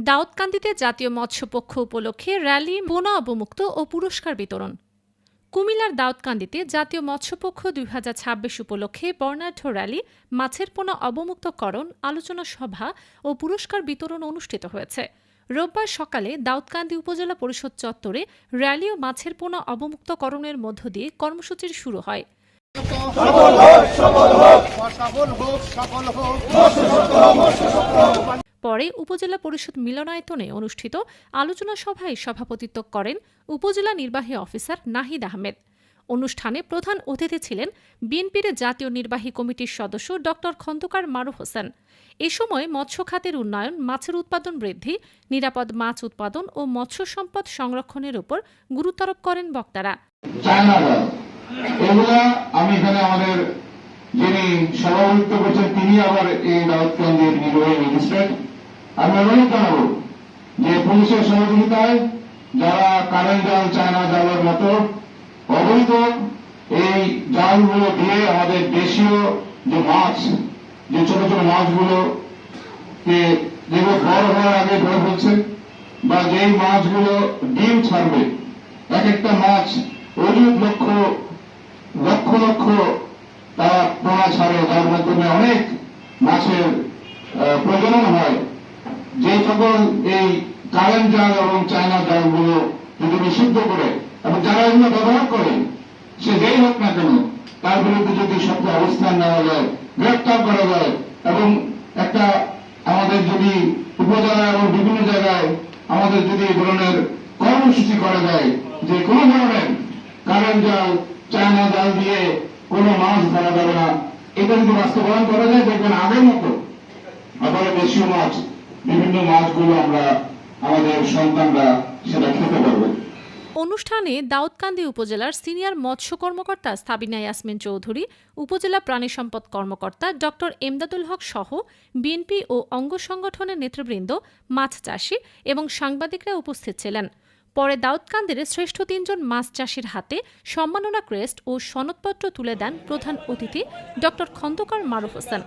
দাউদকান্দিতে জাতীয় মৎস্য পক্ষ উপলক্ষে র্যালি, বোনা অবমুক্ত ও পুরস্কার বিতরণ। কুমিল্লার দাউদকান্দিতে জাতীয় মৎস্যপক্ষ ২০২৬ উপলক্ষে বর্ণাঢ্য র্যালি, মাছের পোনা অবমুক্তকরণ, আলোচনা সভা ও পুরস্কার বিতরণ অনুষ্ঠিত হয়েছে। রোববার সকালে দাউদকান্দি উপজেলা পরিষদ চত্বরে র্যালি ও মাছের পোনা অবমুক্তকরণের মধ্য দিয়ে কর্মসূচির শুরু হয়। পরে উপজেলা পরিষদ মিলনায়তনে অনুষ্ঠিত আলোচনা সভায় সভাপতিত্ব করেন উপজেলা নির্বাহী অফিসার নাহিদ আহমেদ। অনুষ্ঠানে প্রধান অতিথি ছিলেন বিএনপির জাতীয় নির্বাহী কমিটির সদস্য ড খন্দকার মারুফ হোসেন। এ সময় মৎস্য খাতের উন্নয়ন, মাছের উৎপাদন বৃদ্ধি, নিরাপদ মাছ উৎপাদন ও মৎস্য সম্পদ সংরক্ষণের উপর গুরুত্বারোপ করেন বক্তারা। আমি এখানে আমাদের যিনি সভাপতিত্ব করছেন তিনি আবার এই দাউদকান্দির নির্বাহী ম্যাজিস্ট্রেট। আমি অনুরোধ জানাবো যে পুলিশের সহযোগিতায় যারা কারেন্ট জাল, চায়না জালের মতো অবৈধ এই জালগুলো দিয়ে আমাদের দেশীয় যে মাছ, যে ছোট ছোট মাছগুলোকে যেগুলো বড় হওয়ার আগে ধরে ফেলছে, বা যেই মাছগুলো ডিম ছাড়বে, এক একটা মাছ অনেক লক্ষ লক্ষ তারা পোনা ছাড়ে, যার মাধ্যমে অনেক মাছের প্রজনন হয়। যে সকল এই কারেন্ট জাল এবং চায়না জালগুলো যদি নিষিদ্ধ করে এবং যারা এগুলো ব্যবহার করে, সে যেই হোক না কেন, তার বিরুদ্ধে যদি শক্ত অবস্থান নেওয়া যায়, গ্রেপ্তার করা যায়, এবং একটা আমাদের যদি উপজেলা এবং বিভিন্ন জায়গায় আমাদের যদি এই ধরনের কর্মসূচি করা যায় যে কোনো ধরনের কারেন্ট জাল, চায়না জাল দিয়ে কোনো মাছ ধরা যাবে না, এটা যদি বাস্তবায়ন করা যায়, দেখবেন আগের মতো আবার দেশীয় মাছ, বিভিন্ন মাছগুলো আমরা আমাদের সন্তানরা সেটা খেতে পারবে। অনুষ্ঠানে দাউদকান্দি উপজেলার সিনিয়র মৎস্য কর্মকর্তা সাবিনা ইয়াসমিন চৌধুরী, উপজেলা প্রাণী সম্পদ কর্মকর্তা ড এমদাদুল হক সহ বিএনপি ও অঙ্গ সংগঠনের নেতৃবৃন্দ, মাছ চাষী এবং সাংবাদিকরা উপস্থিত ছিলেন। পরে দাউদকান্দির শ্রেষ্ঠ ৩ জন মাছ চাষীর হাতে সম্মাননা ক্রেস্ট ও সনদপত্র তুলে দেন প্রধান অতিথি ড খন্দকার মারুফ হোসেন।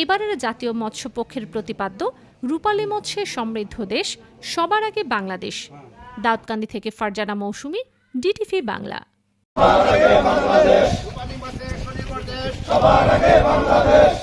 এবারের জাতীয় মৎস্য পক্ষের প্রতিপাদ্য রূপালী মৎস্যে সমৃদ্ধ দেশ, সবার আগে বাংলাদেশ। দাউদকান্দি থেকে ফারজানা মৌসুমী, ডিটিভি বাংলা। সবার আগে বাংলাদেশ।